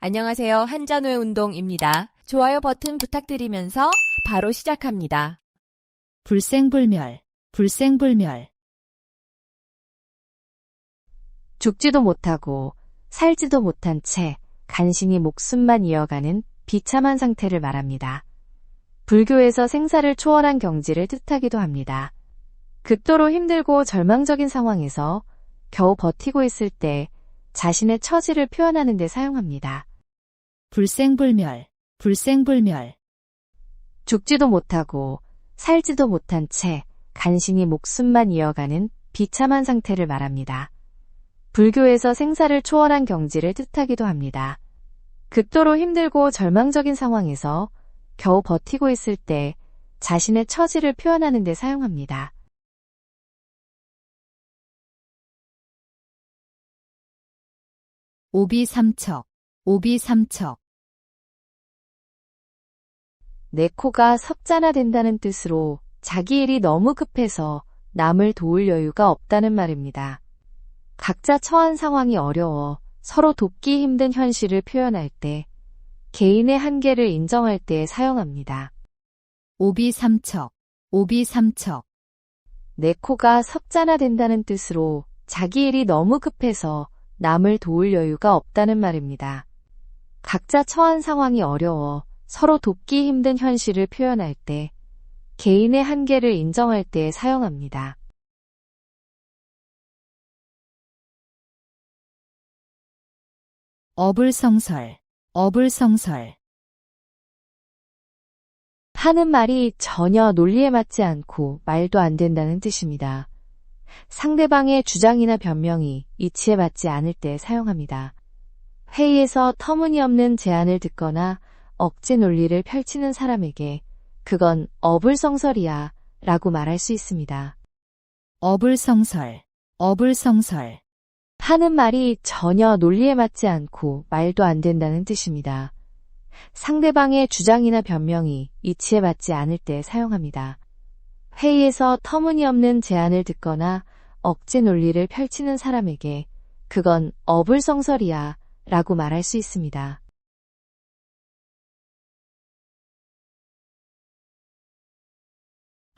안녕하세요. 한잔후의 운동입니다. 좋아요 버튼 부탁드리면서 바로 시작합니다. 불생불멸, 불생불멸. 죽지도 못하고 살지도 못한 채 간신히 목숨만 이어가는 비참한 상태를 말합니다. 불교에서 생사를 초월한 경지를 뜻하기도 합니다. 극도로 힘들고 절망적인 상황에서 겨우 버티고 있을 때 자신의 처지를 표현하는 데 사용합니다. 불생불멸, 불생불멸. 죽지도 못하고 살지도 못한 채 간신히 목숨만 이어가는 비참한 상태를 말합니다. 불교에서 생사를 초월한 경지를 뜻하기도 합니다. 극도로 힘들고 절망적인 상황에서 겨우 버티고 있을 때 자신의 처지를 표현하는 데 사용합니다. 오비삼척, 오비삼척. 내 코가 석잔화된다는 뜻으로 자기 일이 너무 급해서 남을 도울 여유가 없다는 말입니다. 각자 처한 상황이 어려워 서로 돕기 힘든 현실을 표현할 때, 개인의 한계를 인정할 때 사용합니다. 오비삼척, 오비삼척. 내 코가 석잔화된다는 뜻으로 자기 일이 너무 급해서 남을 도울 여유가 없다는 말입니다. 각자 처한 상황이 어려워 서로 돕기 힘든 현실을 표현할 때, 개인의 한계를 인정할 때 사용합니다. 어불성설, 어불성설. 하는 말이 전혀 논리에 맞지 않고 말도 안 된다는 뜻입니다. 상대방의 주장이나 변명이 이치에 맞지 않을 때 사용합니다. 회의에서 터무니없는 제안을 듣거나 억지 논리를 펼치는 사람에게 그건 어불성설이야 라고 말할 수 있습니다. 어불성설, 어불성설. 하는 말이 전혀 논리에 맞지 않고 말도 안 된다는 뜻입니다. 상대방의 주장이나 변명이 이치에 맞지 않을 때 사용합니다. 회의에서 터무니없는 제안을 듣거나 억지 논리를 펼치는 사람에게 그건 어불성설이야 라고 말할 수 있습니다.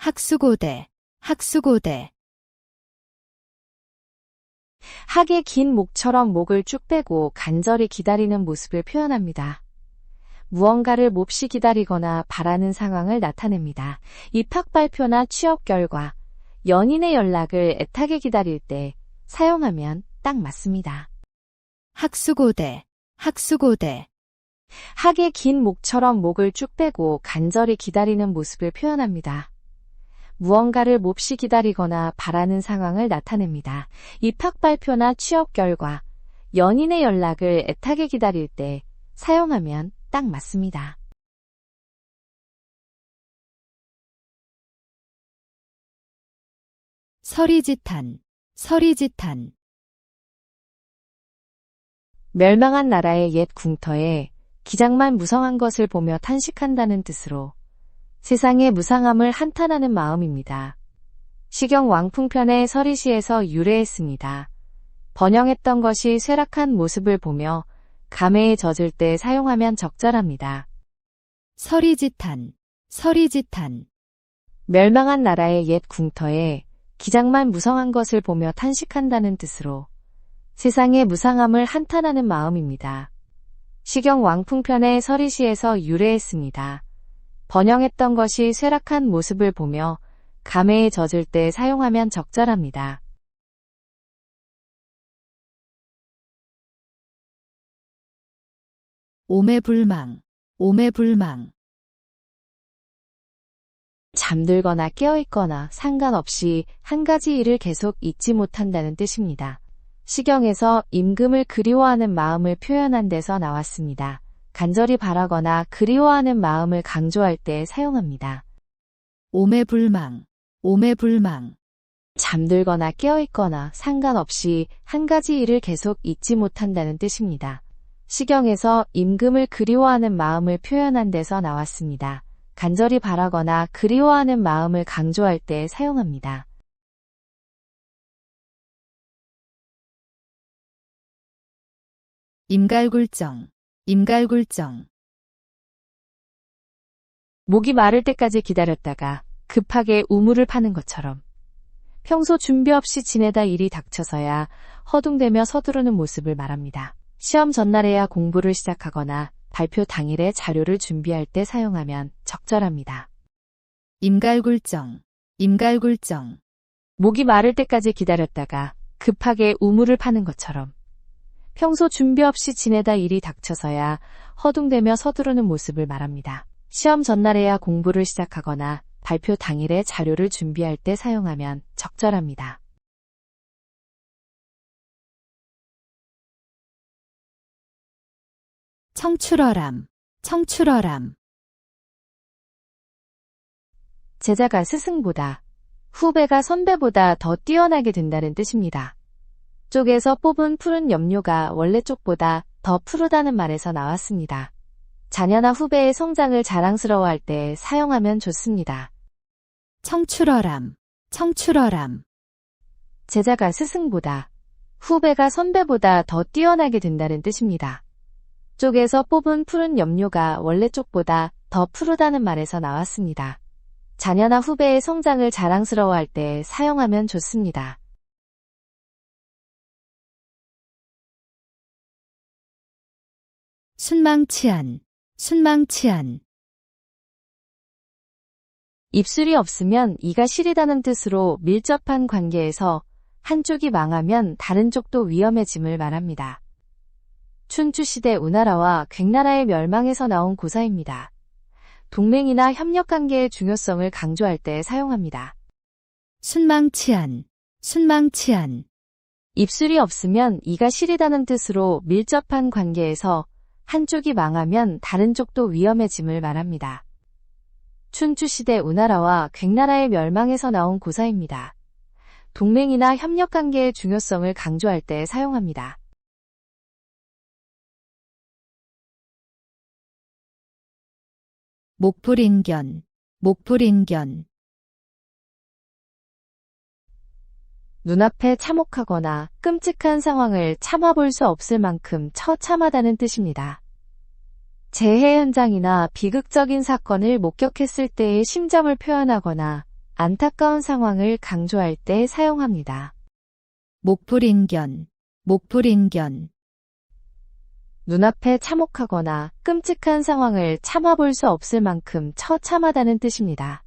학수고대, 학수고대. 학의 긴 목처럼 목을 쭉 빼고 간절히 기다리는 모습을 표현합니다. 무언가를 몹시 기다리거나 바라는 상황을 나타냅니다. 입학 발표나 취업 결과, 연인의 연락을 애타게 기다릴 때 사용하면 딱 맞습니다. 학수고대, 학수고대. 학의 긴 목처럼 목을 쭉 빼고 간절히 기다리는 모습을 표현합니다. 무언가를 몹시 기다리거나 바라는 상황을 나타냅니다. 입학 발표나 취업 결과, 연인의 연락을 애타게 기다릴 때 사용하면 딱 맞습니다. 서리지탄, 서리지탄. 멸망한 나라의 옛 궁터에 기장만 무성한 것을 보며 탄식한다는 뜻으로 세상의 무상함을 한탄하는 마음입니다. 시경 왕풍편의 서리시에서 유래했습니다. 번영했던 것이 쇠락한 모습을 보며 감회에 젖을 때 사용하면 적절합니다. 서리지탄, 서리지탄. 멸망한 나라의 옛 궁터에 기장만 무성한 것을 보며 탄식한다는 뜻으로 세상의 무상함을 한탄하는 마음입니다. 시경 왕풍편의 서리시에서 유래했습니다. 번영했던 것이 쇠락한 모습을 보며 감회에 젖을 때 사용하면 적절합니다. 오매불망, 오매불망. 잠들거나 깨어있거나 상관없이 한 가지 일을 계속 잊지 못한다는 뜻입니다. 시경에서 임금을 그리워하는 마음을 표현한 데서 나왔습니다. 간절히 바라거나 그리워하는 마음을 강조할 때 사용합니다. 오매불망, 오매불망. 잠들거나 깨어있거나 상관없이 한 가지 일을 계속 잊지 못한다는 뜻입니다. 시경에서 임금을 그리워하는 마음을 표현한 데서 나왔습니다. 간절히 바라거나 그리워하는 마음을 강조할 때 사용합니다. 임갈굴정, 임갈굴정, 목이 마를 때까지 기다렸다가 급하게 우물을 파는 것처럼 평소 준비 없이 지내다 일이 닥쳐서야 허둥대며 서두르는 모습을 말합니다. 시험 전날에야 공부를 시작하거나 발표 당일에 자료를 준비할 때 사용하면 적절합니다. 임갈굴정, 임갈굴정, 목이 마를 때까지 기다렸다가 급하게 우물을 파는 것처럼 평소 준비 없이 지내다 일이 닥쳐서야 허둥대며 서두르는 모습을 말합니다. 시험 전날에야 공부를 시작하거나 발표 당일에 자료를 준비할 때 사용하면 적절합니다. 청출어람, 청출어람, 제자가 스승보다, 후배가 선배보다 더 뛰어나게 된다는 뜻입니다. 쪽에서 뽑은 푸른 염료가 원래 쪽보다 더 푸르다는 말에서 나왔습니다. 자녀나 후배의 성장을 자랑스러워할 때 사용하면 좋습니다. 청출어람, 청출어람, 제자가 스승보다, 후배가 선배보다 더 뛰어나게 된다는 뜻입니다. 쪽에서 뽑은 푸른 염료가 원래 쪽보다 더 푸르다는 말에서 나왔습니다. 자녀나 후배의 성장을 자랑스러워할 때 사용하면 좋습니다. 순망치한, 순망치한, 입술이 없으면 이가 시리다는 뜻으로 밀접한 관계에서 한쪽이 망하면 다른 쪽도 위험해짐을 말합니다. 춘추시대 우나라와 괭나라의 멸망에서 나온 고사입니다. 동맹이나 협력관계의 중요성을 강조할 때 사용합니다. 순망치한, 순망치한, 입술이 없으면 이가 시리다는 뜻으로 밀접한 관계에서 한쪽이 망하면 다른 쪽도 위험해짐을 말합니다. 춘추시대 우나라와 괭나라의 멸망에서 나온 고사입니다. 동맹이나 협력관계의 중요성을 강조할 때 사용합니다. 목불인견, 목불인견, 눈앞에 참혹하거나 끔찍한 상황을 참아볼 수 없을 만큼 처참하다는 뜻입니다. 재해 현장이나 비극적인 사건을 목격했을 때의 심정을 표현하거나 안타까운 상황을 강조할 때 사용합니다. 목불인견, 목불인견, 눈앞에 참혹하거나 끔찍한 상황을 참아볼 수 없을 만큼 처참하다는 뜻입니다.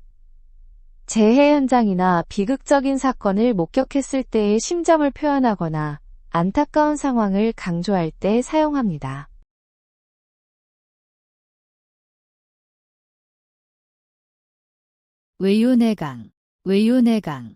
재해 현장이나 비극적인 사건을 목격했을 때의 심정을 표현하거나 안타까운 상황을 강조할 때 사용합니다. 외유내강, 외유내강,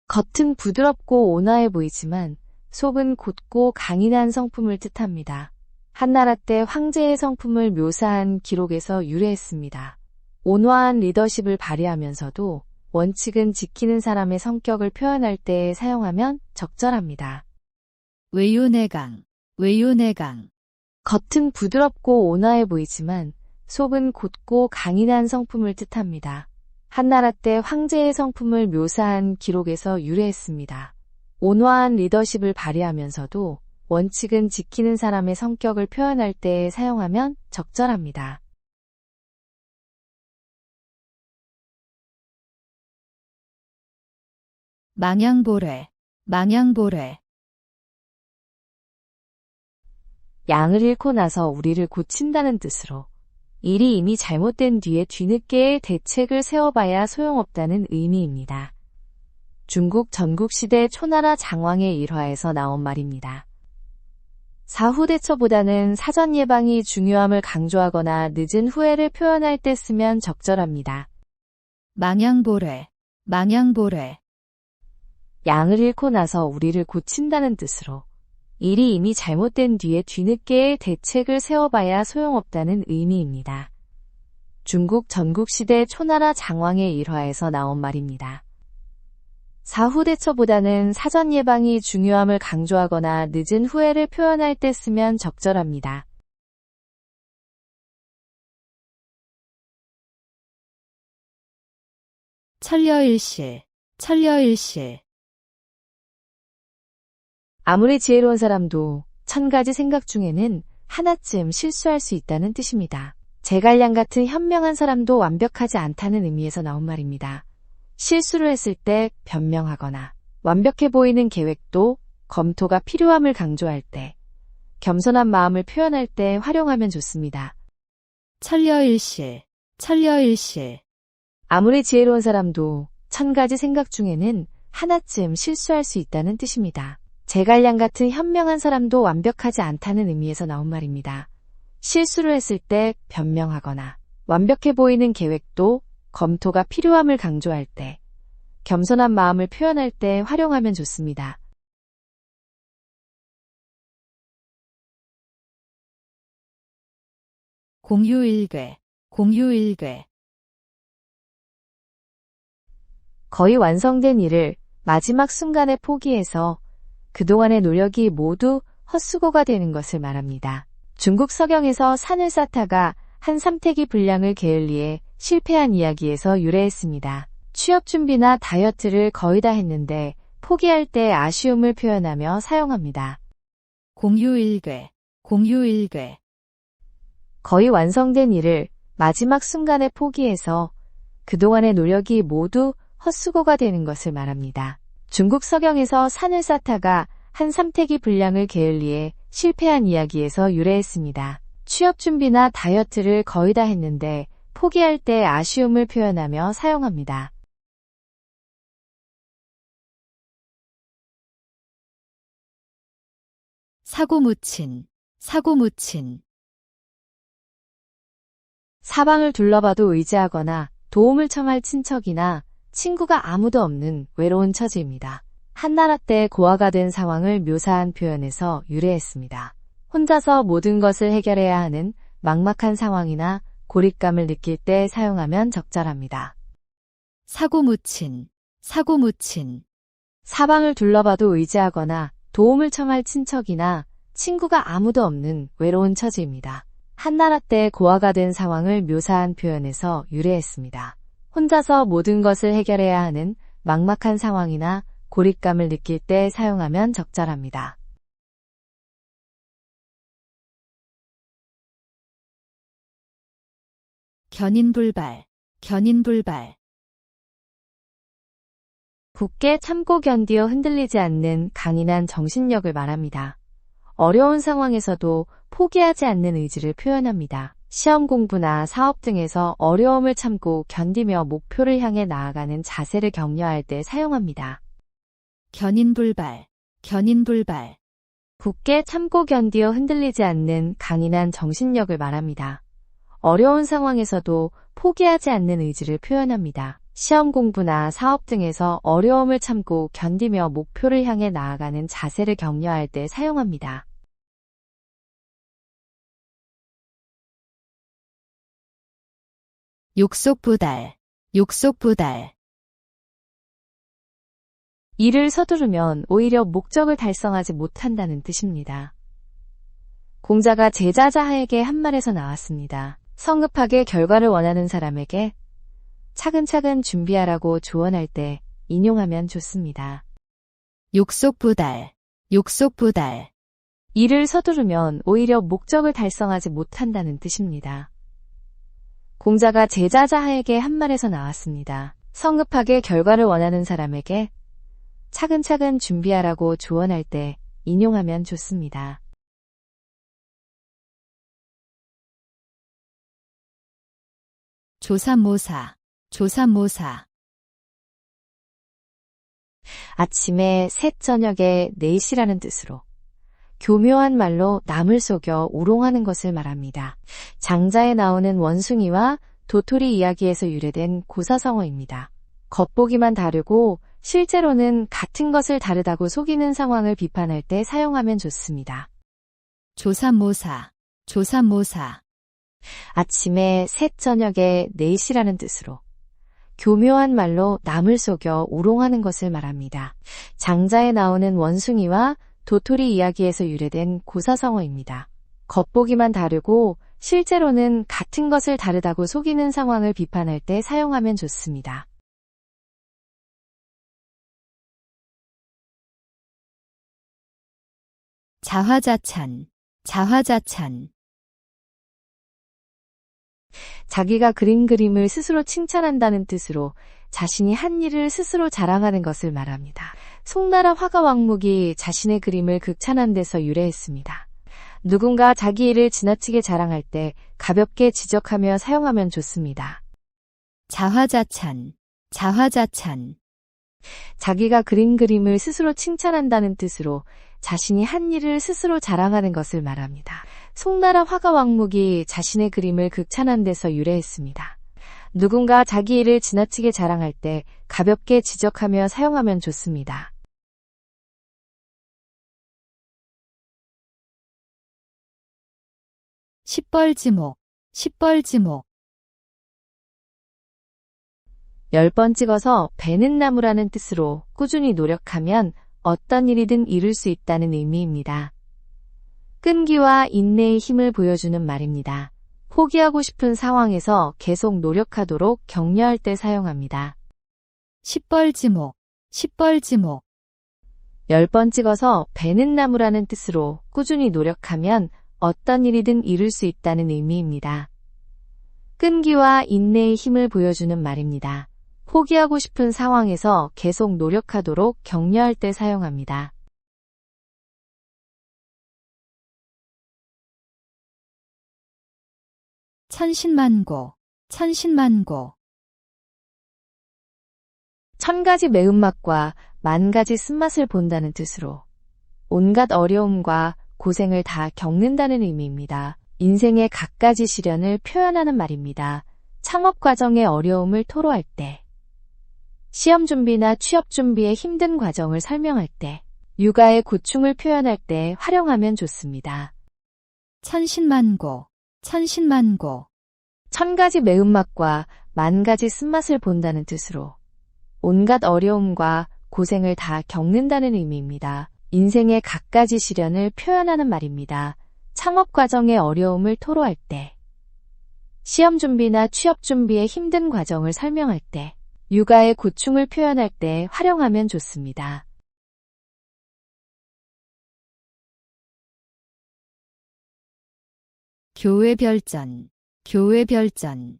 겉은 부드럽고 온화해 보이지만 속은 곧고 강인한 성품을 뜻합니다. 한나라 때 황제의 성품을 묘사한 기록에서 유래했습니다. 온화한 리더십을 발휘하면서도 원칙은 지키는 사람의 성격을 표현할 때 사용하면 적절합니다. 외유내강, 외유내강, 겉은 부드럽고 온화해 보이지만 속은 곧고 강인한 성품을 뜻합니다. 한나라 때 황제의 성품을 묘사한 기록에서 유래했습니다. 온화한 리더십을 발휘하면서도 원칙은 지키는 사람의 성격을 표현할 때 사용하면 적절합니다. 망양보레, 망양보레, 양을 잃고 나서 우리를 고친다는 뜻으로 일이 이미 잘못된 뒤에 뒤늦게 대책을 세워봐야 소용없다는 의미입니다. 중국 전국시대 초나라 장왕의 일화에서 나온 말입니다. 사후대처보다는 사전 예방이 중요함을 강조하거나 늦은 후회를 표현할 때 쓰면 적절합니다. 망양보레, 망양보레, 양을 잃고 나서 우리를 고친다는 뜻으로 일이 이미 잘못된 뒤에 뒤늦게 대책을 세워봐야 소용없다는 의미입니다. 중국 전국시대 초나라 장왕의 일화에서 나온 말입니다. 사후대처보다는 사전 예방이 중요함을 강조하거나 늦은 후회를 표현할 때 쓰면 적절합니다. 천려일실, 천려일실, 아무리 지혜로운 사람도 1000가지 생각 중에는 하나쯤 실수할 수 있다는 뜻입니다. 제갈량 같은 현명한 사람도 완벽하지 않다는 의미에서 나온 말입니다. 실수를 했을 때 변명하거나 완벽해 보이는 계획도 검토가 필요함을 강조할 때, 겸손한 마음을 표현할 때 활용하면 좋습니다. 천려일실, 천려일실. 아무리 지혜로운 사람도 1000가지 생각 중에는 하나쯤 실수할 수 있다는 뜻입니다. 제갈량 같은 현명한 사람도 완벽하지 않다는 의미에서 나온 말입니다. 실수를 했을 때 변명하거나 완벽해 보이는 계획도 검토가 필요함을 강조할 때, 겸손한 마음을 표현할 때 활용하면 좋습니다. 공유일괴, 공유일괴. 거의 완성된 일을 마지막 순간에 포기해서 그동안의 노력이 모두 헛수고가 되는 것을 말합니다. 중국 서경에서 산을 쌓다가 한 삼태기 분량을 게을리해 실패한 이야기에서 유래했습니다. 취업 준비나 다이어트를 거의 다 했는데 포기할 때 아쉬움을 표현하며 사용합니다. 공유일괴, 공유일괴. 거의 완성된 일을 마지막 순간에 포기해서 그동안의 노력이 모두 헛수고가 되는 것을 말합니다. 중국 서경에서 산을 쌓다가 한 삼태기 분량을 게을리해 실패한 이야기에서 유래했습니다. 취업 준비나 다이어트를 거의 다 했는데 포기할 때 아쉬움을 표현하며 사용합니다. 사고묻힌, 사고묻힌. 사방을 둘러봐도 의지하거나 도움을 청할 친척이나 친구가 아무도 없는 외로운 처지입니다. 한나라 때 고아가 된 상황을 묘사한 표현에서 유래했습니다. 혼자서 모든 것을 해결해야 하는 막막한 상황이나 고립감을 느낄 때 사용하면 적절합니다. 사고묻힌, 사고묻힌. 사방을 둘러봐도 의지하거나 도움을 청할 친척이나 친구가 아무도 없는 외로운 처지입니다. 한나라 때 고아가 된 상황을 묘사한 표현에서 유래했습니다. 혼자서 모든 것을 해결해야 하는 막막한 상황이나 고립감을 느낄 때 사용하면 적절합니다. 견인불발, 견인불발. 굳게 참고 견디어 흔들리지 않는 강인한 정신력을 말합니다. 어려운 상황에서도 포기하지 않는 의지를 표현합니다. 시험 공부나 사업 등에서 어려움을 참고 견디며 목표를 향해 나아가는 자세를 격려할 때 사용합니다. 견인불발, 견인불발. 굳게 참고 견디어 흔들리지 않는 강인한 정신력을 말합니다. 어려운 상황에서도 포기하지 않는 의지를 표현합니다. 시험 공부나 사업 등에서 어려움을 참고 견디며 목표를 향해 나아가는 자세를 격려할 때 사용합니다. 욕속부달, 욕속부달. 일을 서두르면 오히려 목적을 달성하지 못한다는 뜻입니다. 공자가 제자자하에게 한 말에서 나왔습니다. 성급하게 결과를 원하는 사람에게 차근차근 준비하라고 조언할 때 인용하면 좋습니다. 욕속부달, 욕속부달. 일을 서두르면 오히려 목적을 달성하지 못한다는 뜻입니다. 공자가 제자자하에게 한 말에서 나왔습니다. 성급하게 결과를 원하는 사람에게 차근차근 준비하라고 조언할 때 인용하면 좋습니다. 조삼모사, 조삼모사. 아침에 셋 저녁에 넷이라는 뜻으로 교묘한 말로 남을 속여 우롱하는 것을 말합니다. 장자에 나오는 원숭이와 도토리 이야기에서 유래된 고사성어입니다. 겉보기만 다르고 실제로는 같은 것을 다르다고 속이는 상황을 비판할 때 사용하면 좋습니다. 조삼모사, 조삼모사. 아침에 셋 저녁에 넷이라는 뜻으로 교묘한 말로 남을 속여 우롱하는 것을 말합니다. 장자에 나오는 원숭이와 도토리 이야기에서 유래된 고사성어입니다. 겉보기만 다르고 실제로는 같은 것을 다르다고 속이는 상황을 비판할 때 사용하면 좋습니다. 자화자찬, 자화자찬. 자기가 그린 그림을 스스로 칭찬한다는 뜻으로 자신이 한 일을 스스로 자랑하는 것을 말합니다. 송나라 화가 왕목이 자신의 그림을 극찬한 데서 유래했습니다. 누군가 자기 일을 지나치게 자랑할 때 가볍게 지적하며 사용하면 좋습니다. 자화자찬, 자화자찬. 자기가 그린 그림을 스스로 칭찬한다는 뜻으로 자신이 한 일을 스스로 자랑하는 것을 말합니다. 송나라 화가 왕목이 자신의 그림을 극찬한 데서 유래했습니다. 누군가 자기 일을 지나치게 자랑할 때 가볍게 지적하며 사용하면 좋습니다. 십벌지목, 십벌지목. 10번 찍어서 베는 나무라는 뜻으로 꾸준히 노력하면 어떤 일이든 이룰 수 있다는 의미입니다. 끈기와 인내의 힘을 보여주는 말입니다. 포기하고 싶은 상황에서 계속 노력하도록 격려할 때 사용합니다. 십벌지목, 십벌지목. 10번 찍어서 베는 나무라는 뜻으로 꾸준히 노력하면 어떤 일이든 이룰 수 있다는 의미입니다. 끈기와 인내의 힘을 보여주는 말입니다. 포기하고 싶은 상황에서 계속 노력하도록 격려할 때 사용합니다. 천신만고, 천신만고. 1000가지 매운맛과 10,000가지 쓴맛을 본다는 뜻으로 온갖 어려움과 고생을 다 겪는다는 의미입니다. 인생의 갖가지 시련을 표현하는 말입니다. 창업 과정의 어려움을 토로할 때, 시험 준비나 취업 준비의 힘든 과정을 설명할 때, 육아의 고충을 표현할 때 활용하면 좋습니다. 천신만고, 천신만고. 1000가지 매운맛과 10,000가지 쓴맛을 본다는 뜻으로 온갖 어려움과 고생을 다 겪는다는 의미입니다. 인생의 갖가지 시련을 표현하는 말입니다. 창업 과정의 어려움을 토로할 때, 시험 준비나 취업 준비의 힘든 과정을 설명할 때, 육아의 고충을 표현할 때 활용하면 좋습니다. 교회별전, 교회별전.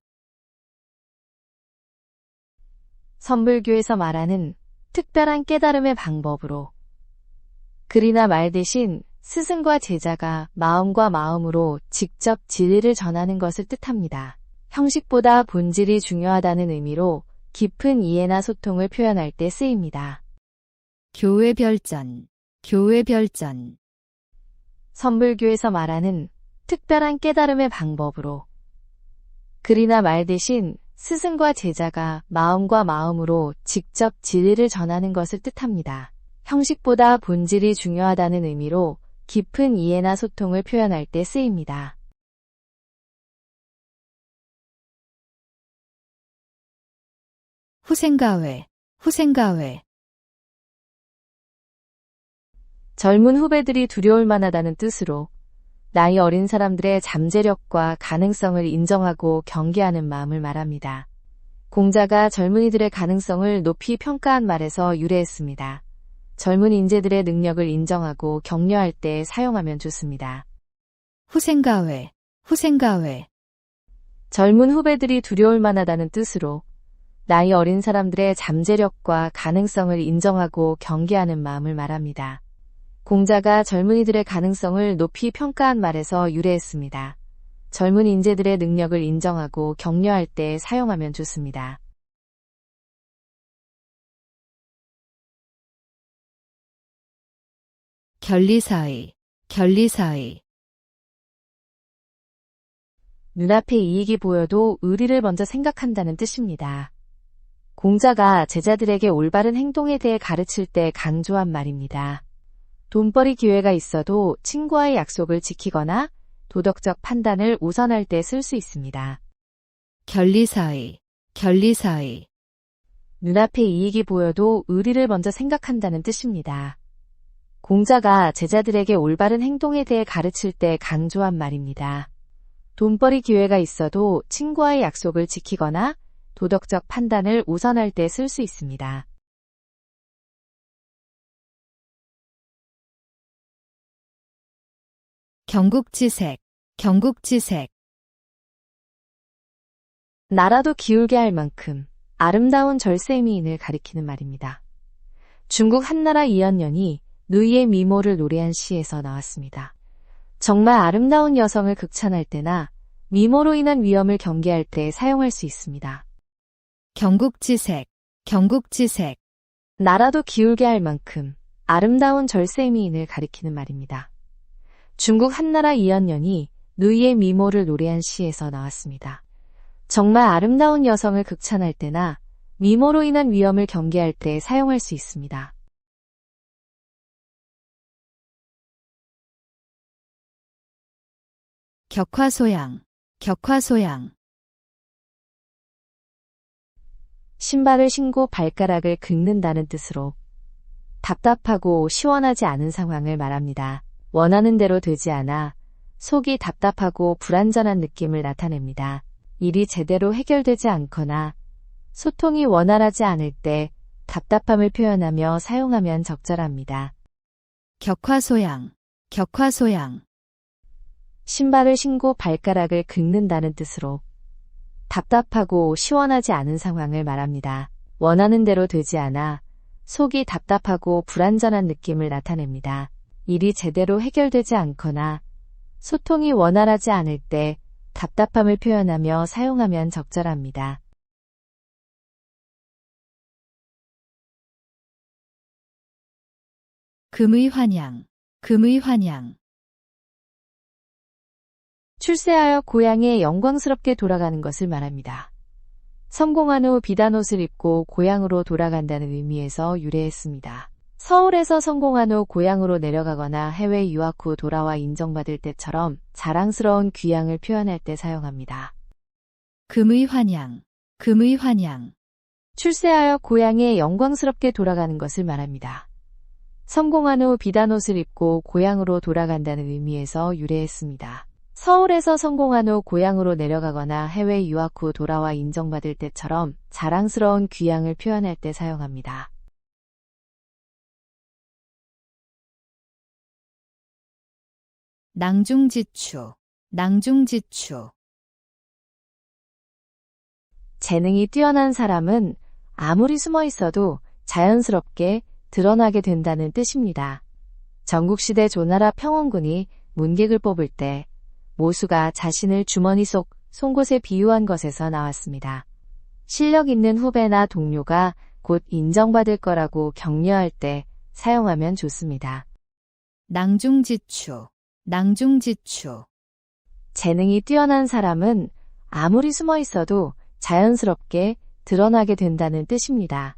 선불교에서 말하는 특별한 깨달음의 방법으로 글이나 말 대신 스승과 제자가 마음과 마음으로 직접 진리를 전하는 것을 뜻합니다. 형식보다 본질이 중요하다는 의미로 깊은 이해나 소통을 표현할 때 쓰입니다. 교회별전, 교회별전. 선불교에서 말하는 특별한 깨달음의 방법으로 글이나 말 대신 스승과 제자가 마음과 마음으로 직접 진리를 전하는 것을 뜻합니다. 형식보다 본질이 중요하다는 의미로 깊은 이해나 소통을 표현할 때 쓰입니다. 후생가회, 후생가회. 젊은 후배들이 두려울 만하다는 뜻으로 나이 어린 사람들의 잠재력과 가능성을 인정하고 경계하는 마음을 말합니다. 공자가 젊은이들의 가능성을 높이 평가한 말에서 유래했습니다. 젊은 인재들의 능력을 인정하고 격려할 때 사용하면 좋습니다. 후생가회, 후생가회. 젊은 후배들이 두려울 만하다는 뜻으로 나이 어린 사람들의 잠재력과 가능성을 인정하고 경계하는 마음을 말합니다. 공자가 젊은이들의 가능성을 높이 평가한 말에서 유래했습니다. 젊은 인재들의 능력을 인정하고 격려할 때 사용하면 좋습니다. 결리사의, 결리사의. 눈앞에 이익이 보여도 의리를 먼저 생각한다는 뜻입니다. 공자가 제자들에게 올바른 행동에 대해 가르칠 때 강조한 말입니다. 돈벌이 기회가 있어도 친구와의 약속을 지키거나 도덕적 판단을 우선할 때 쓸 수 있습니다. 결리사의, 결리사의. 눈앞에 이익이 보여도 의리를 먼저 생각한다는 뜻입니다. 공자가 제자들에게 올바른 행동에 대해 가르칠 때 강조한 말입니다. 돈벌이 기회가 있어도 친구와의 약속을 지키거나 도덕적 판단을 우선할 때 쓸 수 있습니다. 경국지색, 경국지색. 나라도 기울게 할 만큼 아름다운 절세미인을 가리키는 말입니다. 중국 한나라 이연년이 누이의 미모를 노래한 시에서 나왔습니다. 정말 아름다운 여성을 극찬할 때나 미모로 인한 위험을 경계할 때 사용할 수 있습니다. 경국지색, 경국지색. 나라도 기울게 할 만큼 아름다운 절세미인을 가리키는 말입니다. 중국 한나라 이연년이 누이의 미모를 노래한 시에서 나왔습니다. 정말 아름다운 여성을 극찬할 때나 미모로 인한 위험을 경계할 때 사용할 수 있습니다. 격화소양, 격화소양. 신발을 신고 발가락을 긁는다는 뜻으로 답답하고 시원하지 않은 상황을 말합니다. 원하는 대로 되지 않아 속이 답답하고 불안전한 느낌을 나타냅니다. 일이 제대로 해결되지 않거나 소통이 원활하지 않을 때 답답함을 표현하며 사용하면 적절합니다. 격화소양, 격화소양. 신발을 신고 발가락을 긁는다는 뜻으로 답답하고 시원하지 않은 상황을 말합니다. 원하는 대로 되지 않아 속이 답답하고 불안전한 느낌을 나타냅니다. 일이 제대로 해결되지 않거나 소통이 원활하지 않을 때 답답함을 표현하며 사용하면 적절합니다. 금의환양, 금의환양. 출세하여 고향에 영광스럽게 돌아가는 것을 말합니다. 성공한 후 비단 옷을 입고 고향으로 돌아간다는 의미에서 유래했습니다. 서울에서 성공한 후 고향으로 내려가거나 해외 유학 후 돌아와 인정받을 때처럼 자랑스러운 귀향을 표현할 때 사용합니다. 금의환양, 금의환양. 출세하여 고향에 영광스럽게 돌아가는 것을 말합니다. 성공한 후 비단 옷을 입고 고향으로 돌아간다는 의미에서 유래했습니다. 서울에서 성공한 후 고향으로 내려가거나 해외 유학 후 돌아와 인정받을 때처럼 자랑스러운 귀향을 표현할 때 사용합니다. 낭중지추, 낭중지추. 재능이 뛰어난 사람은 아무리 숨어 있어도 자연스럽게 드러나게 된다는 뜻입니다. 전국시대 조나라 평원군이 문객을 뽑을 때 모수가 자신을 주머니 속 송곳에 비유한 것에서 나왔습니다. 실력 있는 후배나 동료가 곧 인정받을 거라고 격려할 때 사용하면 좋습니다. 낭중지추, 낭중지추. 재능이 뛰어난 사람은 아무리 숨어 있어도 자연스럽게 드러나게 된다는 뜻입니다.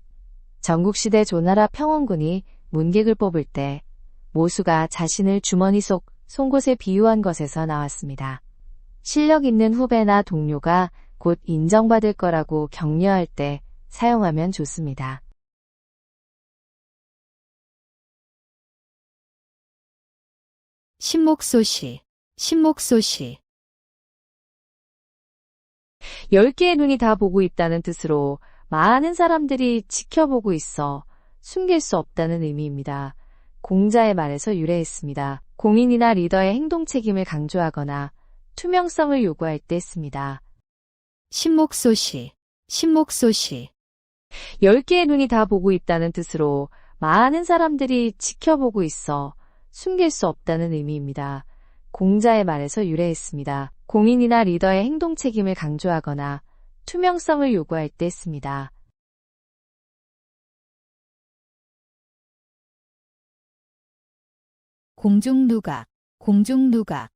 전국시대 조나라 평원군이 문객을 뽑을 때 모수가 자신을 주머니 속 송곳에 비유한 것에서 나왔습니다. 실력 있는 후배나 동료가 곧 인정받을 거라고 격려할 때 사용하면 좋습니다. 신목소시, 신목소시. 10개의 눈이 다 보고 있다는 뜻으로 많은 사람들이 지켜보고 있어 숨길 수 없다는 의미입니다. 공자의 말에서 유래했습니다. 공인이나 리더의 행동 책임을 강조하거나 투명성을 요구할 때 씁니다. 신목소시, 신목소시. 10개의 눈이 다 보고 있다는 뜻으로 많은 사람들이 지켜보고 있어 숨길 수 없다는 의미입니다. 공자의 말에서 유래했습니다. 공인이나 리더의 행동 책임을 강조하거나 투명성을 요구할 때 씁니다. 공중누각, 공중누각.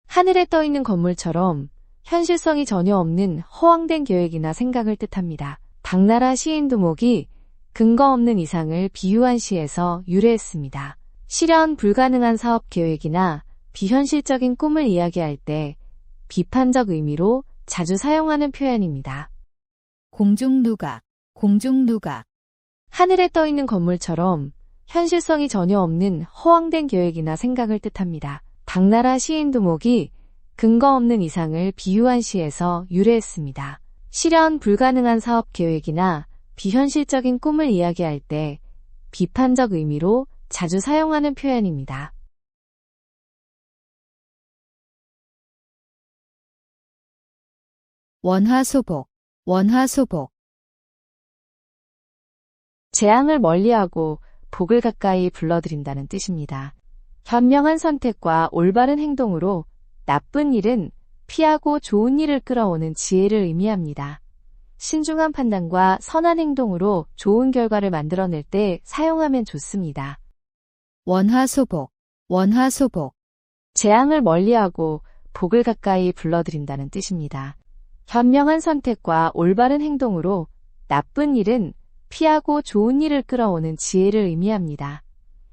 하늘에 떠 있는 건물처럼 현실성이 전혀 없는 허황된 계획이나 생각을 뜻합니다. 당나라 시인 두목이 근거 없는 이상을 비유한 시에서 유래했습니다. 실현 불가능한 사업 계획이나 비현실적인 꿈을 이야기할 때 비판적 의미로 자주 사용하는 표현입니다. 공중누각, 공중누각. 하늘에 떠 있는 건물처럼 현실성이 전혀 없는 허황된 계획이나 생각을 뜻합니다. 당나라 시인 두목이 근거 없는 이상을 비유한 시에서 유래했습니다. 실현 불가능한 사업 계획이나 비현실적인 꿈을 이야기할 때 비판적 의미로 자주 사용하는 표현입니다. 원화소복, 원화소복. 재앙을 멀리하고 복을 가까이 불러들인다는 뜻입니다. 현명한 선택과 올바른 행동으로 나쁜 일은 피하고 좋은 일을 끌어오는 지혜를 의미합니다. 신중한 판단과 선한 행동으로 좋은 결과를 만들어낼 때 사용하면 좋습니다. 원화소복, 원화소복. 재앙을 멀리하고 복을 가까이 불러들인다는 뜻입니다. 현명한 선택과 올바른 행동으로 나쁜 일은 피하고 좋은 일을 끌어오는 지혜를 의미합니다.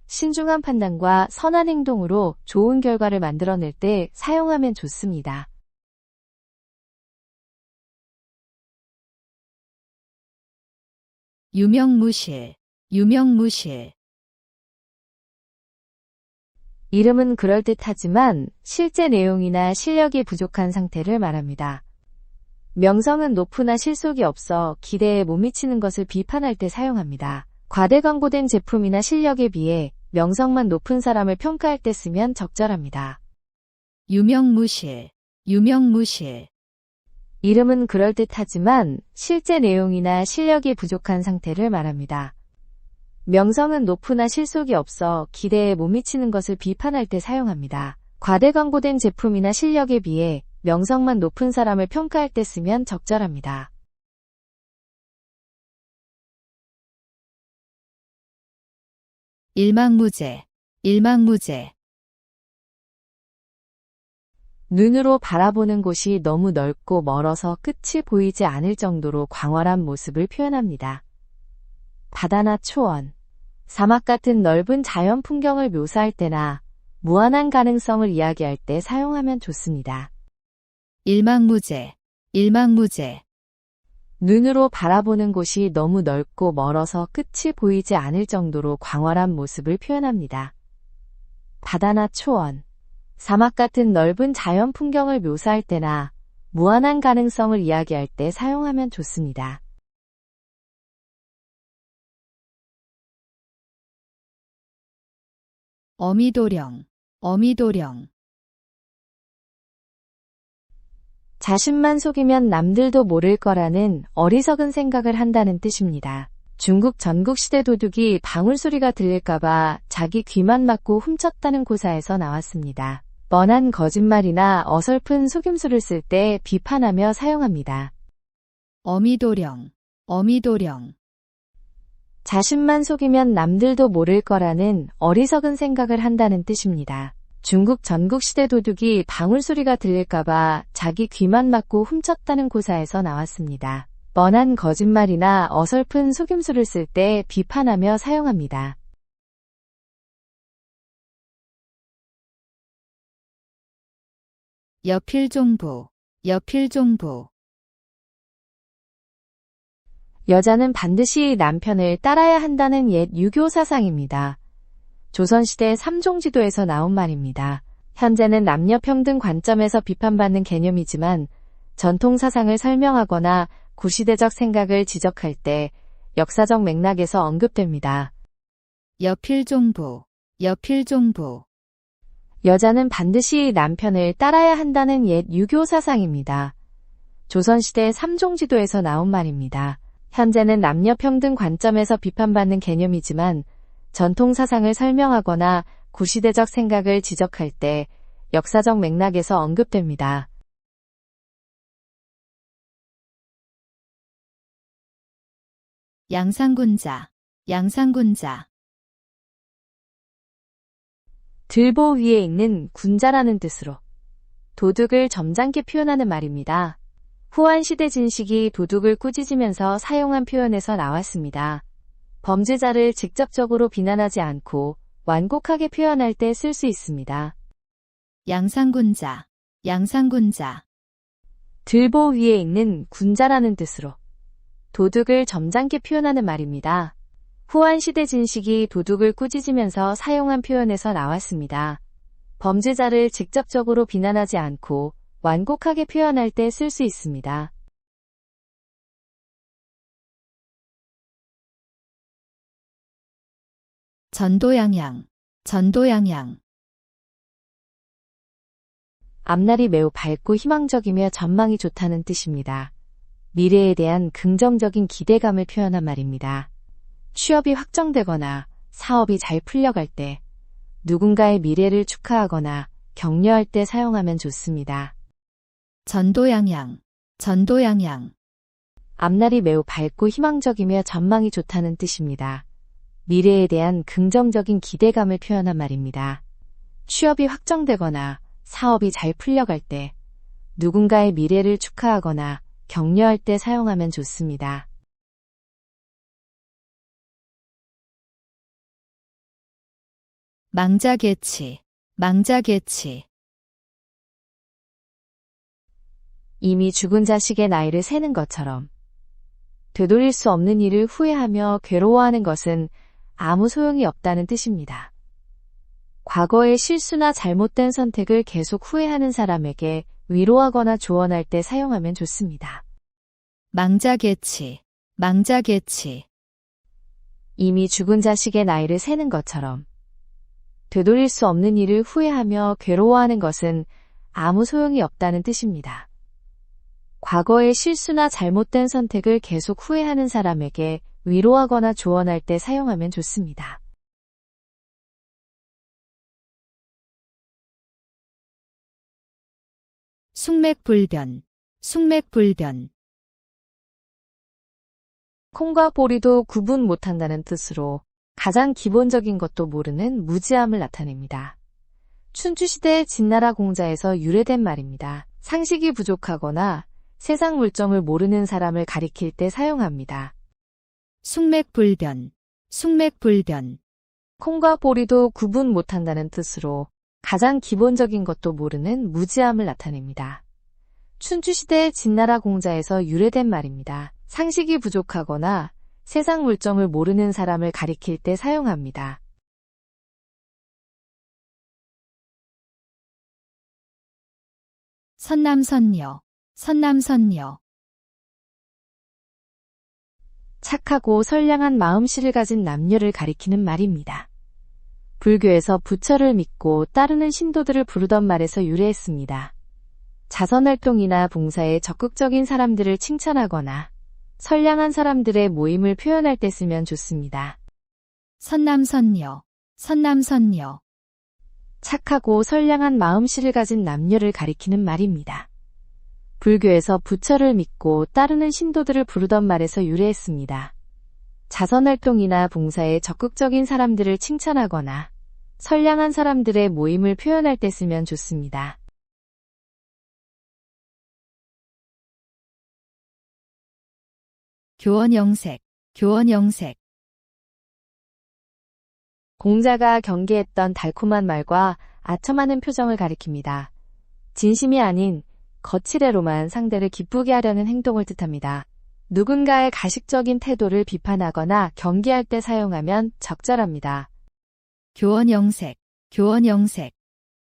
신중한 판단과 선한 행동으로 좋은 결과를 만들어낼 때 사용하면 좋습니다. 유명무실, 유명무실. 이름은 그럴듯하지만 실제 내용이나 실력이 부족한 상태를 말합니다. 명성은 높으나 실속이 없어 기대에 못 미치는 것을 비판할 때 사용합니다. 과대 광고된 제품이나 실력에 비해 명성만 높은 사람을 평가할 때 쓰면 적절합니다. 유명무실, 유명무실. 이름은 그럴듯하지만 실제 내용이나 실력이 부족한 상태를 말합니다. 명성은 높으나 실속이 없어 기대에 못 미치는 것을 비판할 때 사용합니다. 과대 광고된 제품이나 실력에 비해 명성만 높은 사람을 평가할 때 쓰면 적절합니다. 일망무제, 일망무제. 눈으로 바라보는 곳이 너무 넓고 멀어서 끝이 보이지 않을 정도로 광활한 모습을 표현합니다. 바다나 초원, 사막 같은 넓은 자연 풍경을 묘사할 때나 무한한 가능성을 이야기할 때 사용하면 좋습니다. 일망무제, 일망무제. 눈으로 바라보는 곳이 너무 넓고 멀어서 끝이 보이지 않을 정도로 광활한 모습을 표현합니다. 바다나 초원, 사막 같은 넓은 자연 풍경을 묘사할 때나 무한한 가능성을 이야기할 때 사용하면 좋습니다. 어미도령, 어미도령. 자신만 속이면 남들도 모를 거라는 어리석은 생각을 한다는 뜻입니다. 중국 전국시대 도둑이 방울소리가 들릴까봐 자기 귀만 막고 훔쳤다는 고사에서 나왔습니다. 뻔한 거짓말이나 어설픈 속임수를 쓸 때 비판하며 사용합니다. 어미도령, 어미도령. 자신만 속이면 남들도 모를 거라는 어리석은 생각을 한다는 뜻입니다. 중국 전국시대 도둑이 방울소리가 들릴까봐 자기 귀만 막고 훔쳤다는 고사에서 나왔습니다. 뻔한 거짓말이나 어설픈 속임수를 쓸 때 비판하며 사용합니다. 여필종부, 여필종부. 여자는 반드시 남편을 따라야 한다는 옛 유교 사상입니다. 조선시대 삼종지도에서 나온 말입니다. 현재는 남녀평등 관점에서 비판받는 개념이지만 전통 사상을 설명하거나 구시대적 생각을 지적할 때 역사적 맥락에서 언급됩니다. 여필종부, 여필종부. 여자는 반드시 남편을 따라야 한다는 옛 유교 사상입니다. 조선시대 삼종지도에서 나온 말입니다. 현재는 남녀평등 관점에서 비판받는 개념이지만 전통 사상을 설명하거나 구시대적 생각을 지적할 때 역사적 맥락에서 언급됩니다. 양상군자, 양상군자. 들보 위에 있는 군자라는 뜻으로 도둑을 점잖게 표현하는 말입니다. 후한시대 진식이 도둑을 꾸짖으면서 사용한 표현에서 나왔습니다. 범죄자를 직접적으로 비난하지 않고 완곡하게 표현할 때 쓸 수 있습니다. 양상군자, 양상군자. 들보 위에 있는 군자라는 뜻으로 도둑을 점잖게 표현하는 말입니다. 후한시대 진식이 도둑을 꾸짖으면서 사용한 표현에서 나왔습니다. 범죄자를 직접적으로 비난하지 않고 완곡하게 표현할 때 쓸 수 있습니다. 전도양양, 전도양양. 앞날이 매우 밝고 희망적이며 전망이 좋다는 뜻입니다. 미래에 대한 긍정적인 기대감을 표현한 말입니다. 취업이 확정되거나 사업이 잘 풀려갈 때, 누군가의 미래를 축하하거나 격려할 때 사용하면 좋습니다. 전도양양, 전도양양. 앞날이 매우 밝고 희망적이며 전망이 좋다는 뜻입니다. 미래에 대한 긍정적인 기대감을 표현한 말입니다. 취업이 확정되거나 사업이 잘 풀려갈 때, 누군가의 미래를 축하하거나 격려할 때 사용하면 좋습니다. 망자개치, 망자개치. 이미 죽은 자식의 나이를 세는 것처럼 되돌릴 수 없는 일을 후회하며 괴로워하는 것은 아무 소용이 없다는 뜻입니다. 과거의 실수나 잘못된 선택을 계속 후회하는 사람에게 위로하거나 조언할 때 사용하면 좋습니다. 망자개치, 망자개치. 이미 죽은 자식의 나이를 세는 것처럼 되돌릴 수 없는 일을 후회하며 괴로워하는 것은 아무 소용이 없다는 뜻입니다. 과거의 실수나 잘못된 선택을 계속 후회하는 사람에게 위로하거나 조언할 때 사용하면 좋습니다. 숙맥불변, 숙맥불변. 콩과 보리도 구분 못한다는 뜻으로 가장 기본적인 것도 모르는 무지함을 나타냅니다. 춘추시대의 진나라 공자에서 유래된 말입니다. 상식이 부족하거나 세상 물정을 모르는 사람을 가리킬 때 사용합니다. 숙맥불변, 숙맥불변. 콩과 보리도 구분 못한다는 뜻으로 가장 기본적인 것도 모르는 무지함을 나타냅니다. 춘추시대의 진나라 공자에서 유래된 말입니다. 상식이 부족하거나 세상 물정을 모르는 사람을 가리킬 때 사용합니다. 선남선녀, 선남선녀. 착하고 선량한 마음씨를 가진 남녀를 가리키는 말입니다. 불교에서 부처를 믿고 따르는 신도들을 부르던 말에서 유래했습니다. 자선활동이나 봉사에 적극적인 사람들을 칭찬하거나 선량한 사람들의 모임을 표현할 때 쓰면 좋습니다. 선남선녀, 선남선녀. 착하고 선량한 마음씨를 가진 남녀를 가리키는 말입니다. 불교에서 부처를 믿고 따르는 신도들을 부르던 말에서 유래했습니다. 자선활동이나 봉사에 적극적인 사람들을 칭찬하거나 선량한 사람들의 모임을 표현할 때 쓰면 좋습니다. 교원영색, 교원영색. 공자가 경계했던 달콤한 말과 아첨하는 표정을 가리킵니다. 진심이 아닌 거칠애로만 상대를 기쁘게 하려는 행동을 뜻합니다. 누군가의 가식적인 태도를 비판하거나 경계할 때 사용하면 적절합니다. 교원영색, 교원영색.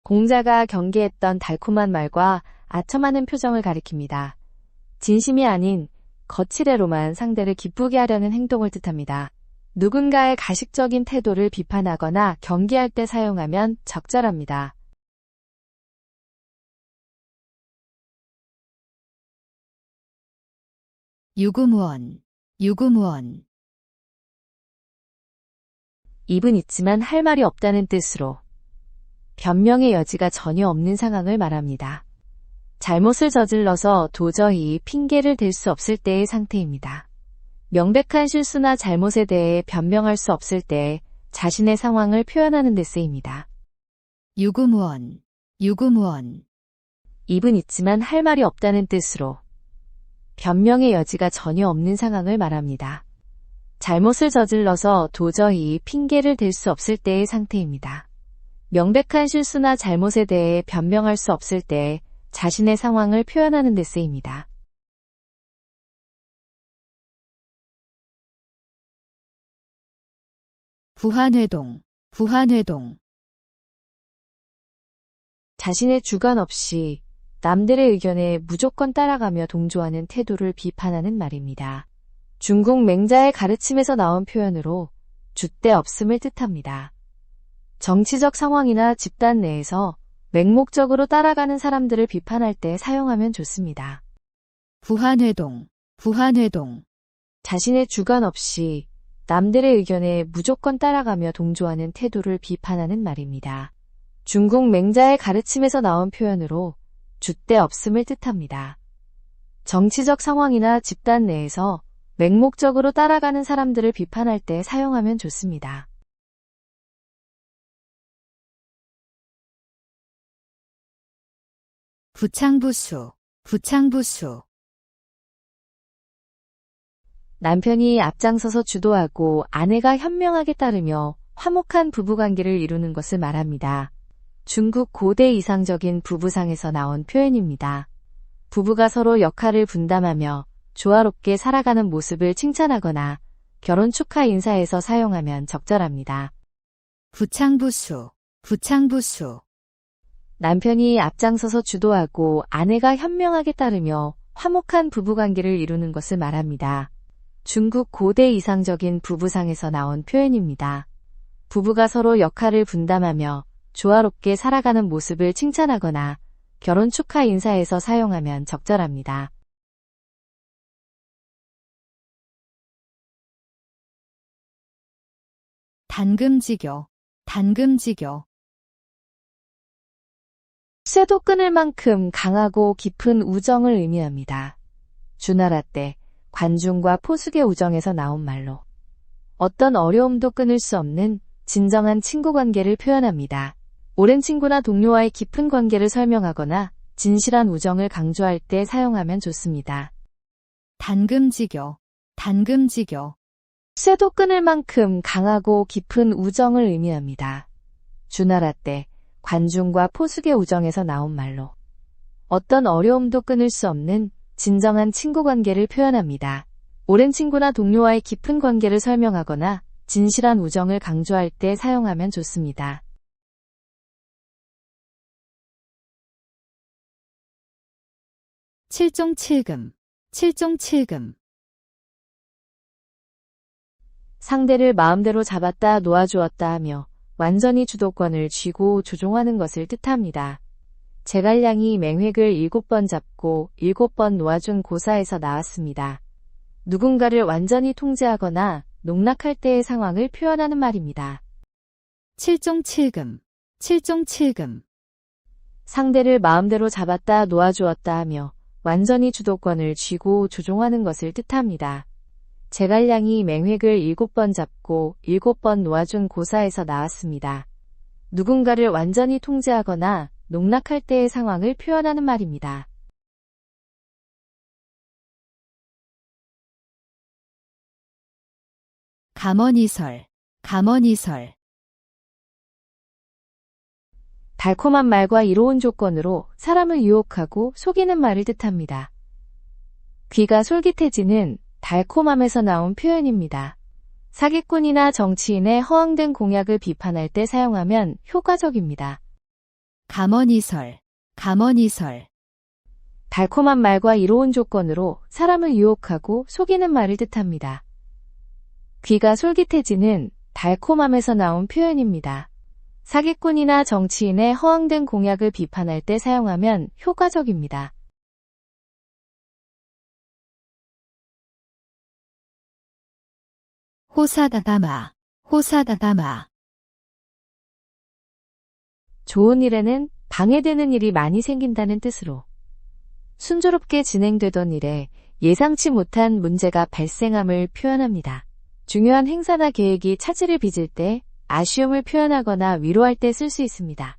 공자가 경계했던 달콤한 말과 아첨하는 표정을 가리킵니다. 진심이 아닌 거칠애로만 상대를 기쁘게 하려는 행동을 뜻합니다. 누군가의 가식적인 태도를 비판하거나 경계할 때 사용하면 적절합니다. 유구무원, 유구무원. 입은 있지만 할 말이 없다는 뜻으로 변명의 여지가 전혀 없는 상황을 말합니다. 잘못을 저질러서 도저히 핑계를 댈 수 없을 때의 상태입니다. 명백한 실수나 잘못에 대해 변명할 수 없을 때 자신의 상황을 표현하는 데 쓰입니다. 유구무원, 유구무원. 입은 있지만 할 말이 없다는 뜻으로 변명의 여지가 전혀 없는 상황을 말합니다. 잘못을 저질러서 도저히 핑계를 댈 수 없을 때의 상태입니다. 명백한 실수나 잘못에 대해 변명할 수 없을 때 자신의 상황을 표현하는 데 쓰입니다. 부한회동, 부한회동. 자신의 주관 없이 남들의 의견에 무조건 따라가며 동조하는 태도를 비판하는 말입니다. 중국 맹자의 가르침에서 나온 표현으로 줏대 없음을 뜻합니다. 정치적 상황이나 집단 내에서 맹목적으로 따라가는 사람들을 비판할 때 사용하면 좋습니다. 부한회동, 부한회동. 자신의 주관 없이 남들의 의견에 무조건 따라가며 동조하는 태도를 비판하는 말입니다. 중국 맹자의 가르침에서 나온 표현으로 줏대 없음을 뜻합니다. 정치적 상황이나 집단 내에서 맹목적으로 따라가는 사람들을 비판할 때 사용하면 좋습니다. 부창부수, 부창부수. 남편이 앞장서서 주도하고 아내가 현명하게 따르며 화목한 부부관계를 이루는 것을 말합니다. 중국 고대 이상적인 부부상에서 나온 표현입니다. 부부가 서로 역할을 분담하며 조화롭게 살아가는 모습을 칭찬하거나 결혼 축하 인사에서 사용하면 적절합니다. 부창부수, 부창부수. 남편이 앞장서서 주도하고 아내가 현명하게 따르며 화목한 부부관계를 이루는 것을 말합니다. 중국 고대 이상적인 부부상에서 나온 표현입니다. 부부가 서로 역할을 분담하며 조화롭게 살아가는 모습을 칭찬하거나 결혼 축하 인사에서 사용하면 적절합니다. 단금지교, 단금지교. 쇠도 끊을 만큼 강하고 깊은 우정을 의미합니다. 주나라 때 관중과 포숙의 우정에서 나온 말로 어떤 어려움도 끊을 수 없는 진정한 친구 관계를 표현합니다. 오랜 친구나 동료와의 깊은 관계를 설명하거나 진실한 우정을 강조할 때 사용하면 좋습니다. 단금지교, 단금지교. 쇠도 끊을 만큼 강하고 깊은 우정을 의미합니다. 주나라 때 관중과 포숙의 우정에서 나온 말로 어떤 어려움도 끊을 수 없는 진정한 친구 관계를 표현합니다. 오랜 친구나 동료와의 깊은 관계를 설명하거나 진실한 우정을 강조할 때 사용하면 좋습니다. 칠종칠금, 칠종칠금. 상대를 마음대로 잡았다 놓아주었다 하며 완전히 주도권을 쥐고 조종하는 것을 뜻합니다. 제갈량이 맹획을 7번 잡고 7번 놓아준 고사에서 나왔습니다. 누군가를 완전히 통제하거나 농락할 때의 상황을 표현하는 말입니다. 칠종칠금, 칠종칠금. 상대를 마음대로 잡았다 놓아주었다 하며 완전히 주도권을 쥐고 조종하는 것을 뜻합니다. 제갈량이 맹획을 7번 잡고 7번 놓아준 고사에서 나왔습니다. 누군가를 완전히 통제하거나 농락할 때의 상황을 표현하는 말입니다. 감언이설, 감언이설. 달콤한 말과 이로운 조건으로 사람을 유혹하고 속이는 말을 뜻합니다. 귀가 솔깃해지는 달콤함에서 나온 표현입니다. 사기꾼이나 정치인의 허황된 공약을 비판할 때 사용하면 효과적입니다. 감언이설, 감언이설. 달콤한 말과 이로운 조건으로 사람을 유혹하고 속이는 말을 뜻합니다. 귀가 솔깃해지는 달콤함에서 나온 표현입니다. 사기꾼이나 정치인의 허황된 공약을 비판할 때 사용하면 효과적입니다. 호사다다마, 호사다다마. 좋은 일에는 방해되는 일이 많이 생긴다는 뜻으로 순조롭게 진행되던 일에 예상치 못한 문제가 발생함을 표현합니다. 중요한 행사나 계획이 차질을 빚을 때 아쉬움을 표현하거나 위로할 때 쓸 수 있습니다.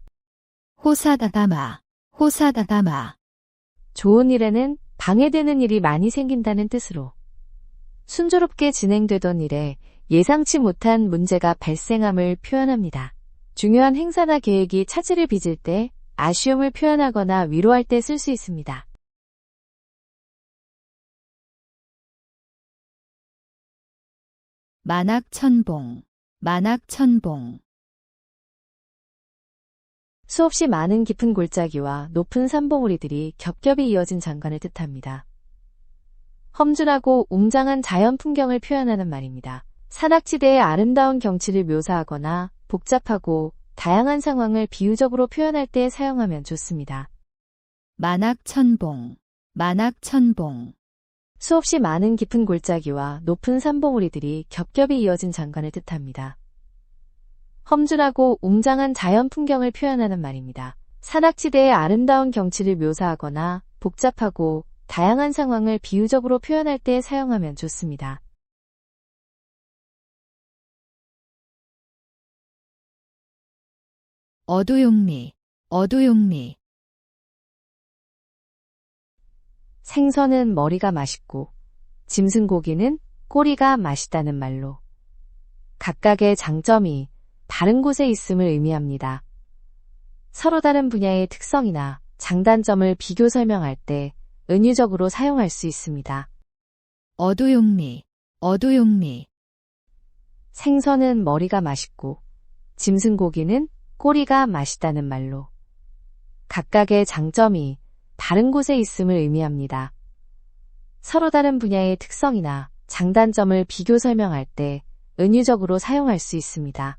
호사다다마, 호사다다마. 좋은 일에는 방해되는 일이 많이 생긴다는 뜻으로 순조롭게 진행되던 일에 예상치 못한 문제가 발생함을 표현합니다. 중요한 행사나 계획이 차질을 빚을 때 아쉬움을 표현하거나 위로할 때 쓸 수 있습니다. 만악천봉, 만악천봉. 수없이 많은 깊은 골짜기와 높은 산봉우리들이 겹겹이 이어진 장관을 뜻합니다. 험준하고 웅장한 자연 풍경을 표현하는 말입니다. 산악지대의 아름다운 경치를 묘사하거나 복잡하고 다양한 상황을 비유적으로 표현할 때 사용하면 좋습니다. 만악천봉, 만악천봉. 수없이 많은 깊은 골짜기와 높은 산봉우리들이 겹겹이 이어진 장관을 뜻합니다. 험준하고 웅장한 자연 풍경을 표현하는 말입니다. 산악지대의 아름다운 경치를 묘사하거나 복잡하고 다양한 상황을 비유적으로 표현할 때 사용하면 좋습니다. 어두용리, 어두용리. 생선은 머리가 맛있고 짐승고기는 꼬리가 맛있다는 말로 각각의 장점이 다른 곳에 있음을 의미합니다. 서로 다른 분야의 특성이나 장단점을 비교 설명할 때 은유적으로 사용할 수 있습니다. 어두용리, 어두용리. 생선은 머리가 맛있고 짐승고기는 꼬리가 맛있다는 말로 각각의 장점이 다른 곳에 있음을 의미합니다. 서로 다른 분야의 특성이나 장단점을 비교 설명할 때 은유적으로 사용할 수 있습니다.